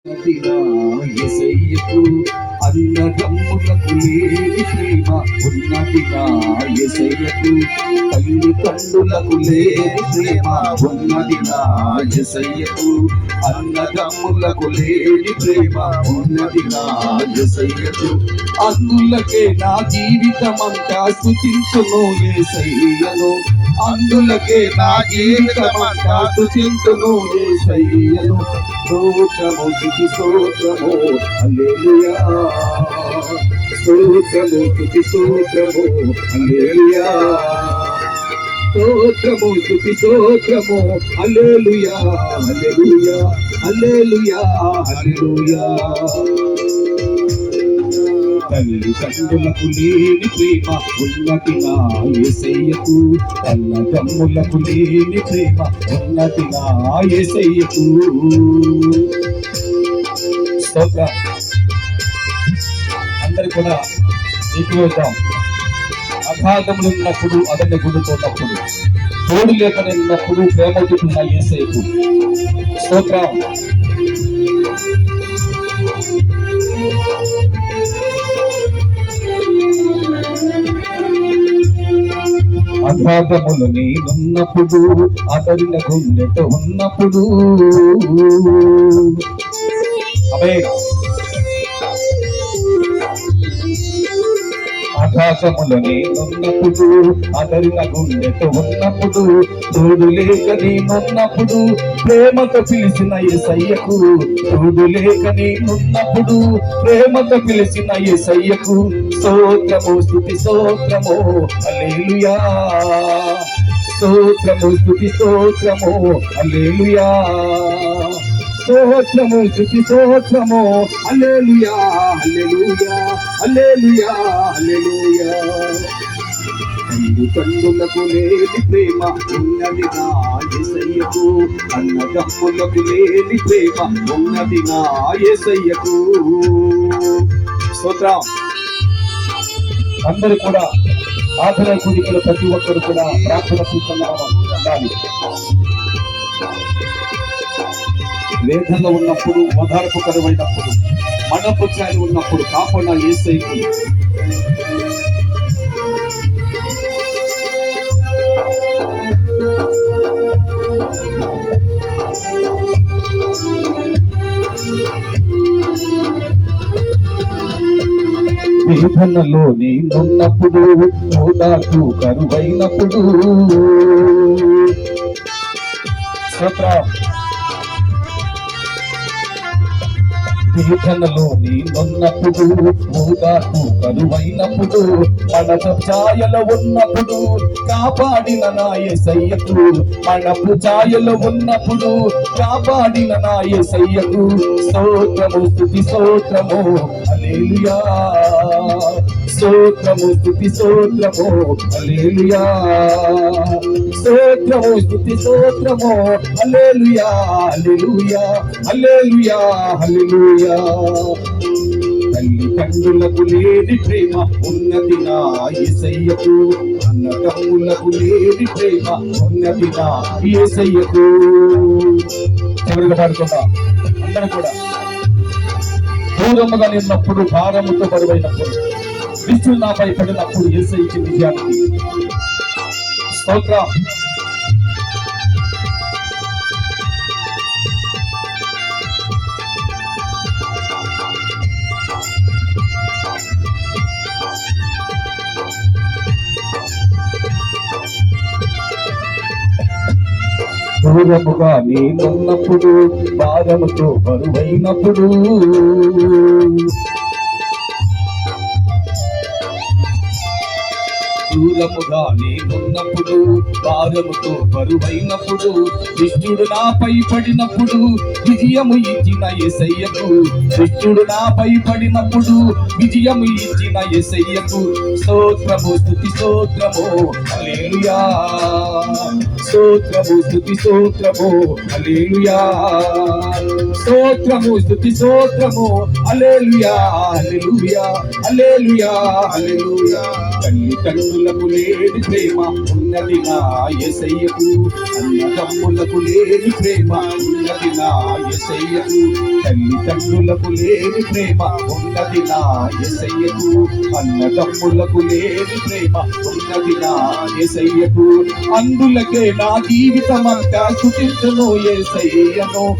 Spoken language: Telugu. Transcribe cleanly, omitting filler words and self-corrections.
యేసయ్యకు అన్నదమ్ములకు లేని ప్రేమ ఉన్నదిగా యేసయ్యకు తల్లిదండ్రులకు లేని ప్రేమ ఉన్నదిగా యేసయ్యకు అన్నదమ్ములకు లేని ప్రేమ ఉన్నదిగా యేసయ్యకు అందులకే నా జీవితమంతా స్తుతించును యేసయ్యను అందులకే నా జీవితమంతా స్తుతించును యేసయ్యను స్తోత్రము స్తుతి స్తోత్రము హల్లెలూయా స్తోత్రము స్తుతి స్తోత్రము హల్లెలూయా స్తోత్రము స్తుతి స్తోత్రము హల్లెలూయా హల్లెలూయా హల్లెలూయా హల్లెలూయా తల్లిదండ్రులకు లేని ప్రేమ ఉన్నది నా యేసయ్యకు అన్నదమ్ములకు లేని ప్రేమ ఉన్నది నా యేసయ్యకు స్తోత్రం. అందరు కూడా ఎక్కువద్దాం. అగాధములు ఉన్నప్పుడు అతన్ని గుడుతున్నప్పుడు తోడు లేకనున్నప్పుడు ప్రేమ చూపిన యేసయ్యకు స్తోత్రం. అగాధములు నేనున్నప్పుడు అతడిన గుండెట ఉన్నప్పుడు ఆకాశములు నేనున్నప్పుడు అతడిన గుండెట ఉన్నప్పుడు తోడు లేక నేనున్నప్పుడు ప్రేమతో పిలిచిన యేసయ్యకు తోడు లేక నేనున్నప్పుడు ప్రేమతో పిలిచిన యేసయ్యకు స్తోత్రము స్తుతి స్తోత్రము హల్లెలూయా స్తోత్రము స్తుతి స్తోత్రము హల్లెలూయా స్తోత్రము స్తుతి స్తోత్రము హల్లెలూయా హల్లెలూయా హల్లెలూయా హల్లెలూయా తల్లిదండ్రులకు లేని ప్రేమ ఉన్నది నా యేసయ్యకు అన్నదమ్ములకు లేని ప్రేమ ఉన్నది నా యేసయ్యకు స్తోత్రం. అందరూ కూడా ఆఖరి కూడికలు ప్రతి ఒక్కరు కూడా ప్రార్థన ఉండాలి. వేదనలో ఉన్నప్పుడు ఓదార్పు కరువైనప్పుడు మనపు ఛాయలు ఉన్నప్పుడు కాపాడిన యేసయ్యకు వేదనలో నేనున్నప్పుడు ఓదార్పు కరువైనప్పుడు వేదనలో నేనున్నప్పుడు ఓదార్పు కరువైనప్పుడు మనపు ఛాయలో ఉన్నప్పుడు కాపాడిన నా యేసయ్యకు మనపు ఛాయలో ఉన్నప్పుడు కాపాడిన నా యేసయ్యకు స్తోత్రము స్తుతి స్తోత్రము హల్లెలూయా స్తోత్రము స్తుతి స్తోత్రము హల్లెలూయా స్తోత్రము స్తుతి స్తోత్రము హల్లెలూయా హల్లెలూయా హల్లెలూయా హల్లెలూయా తల్లిదండ్రులకు లేని ప్రేమ ఉన్నది నా యేసయ్యకు అన్నదమ్ములకు లేని ప్రేమ ఉన్నది నా యేసయ్యకు. చివరిగా పాడుకుందాం అందరూ కూడా. దూరముగా నిన్నప్పుడు భారముతో బరువైనప్పుడు విష్ణు నాపై పడినప్పుడు యేసయ్యకి నిజానికి స్తోత్రం. దూరముగా నేనున్నప్పుడు భారముతో బరువైనప్పుడు దూరముగా నేనున్నప్పుడు భారముతో బరువైనప్పుడు దుష్టుడు నాపై పడినప్పుడు విజయము ఇచ్చిన యేసయ్యకు దుష్టుడు నాపై పడినప్పుడు విజయము ఇచ్చిన యేసయ్యకు స్తోత్రము స్తుతి స్తోత్రము హల్లెలూయా స్తోత్రము స్తుతి స్తోత్రము హల్లెలూయా స్తోత్రము స్తుతి స్తోత్రము హల్లెలూయా హల్లెలూయా హల్లెలూయా హల్లెలూయా. తల్లిదండ్రులు తల్లిదండ్రులకు లేని ప్రేమ ఉన్నది నా యేసయ్యకు. అన్నదమ్ములకు లేని ప్రేమ ఉన్నది నా యేసయ్యకు. తల్లిదండ్రులకు లేని ప్రేమ ఉన్నది నా యేసయ్యకు. అన్నదమ్ములకు లేని ప్రేమ ఉన్నది నా యేసయ్యకు. అందులకే నా జీవితమంతా స్తుతించును యేసయ్యను.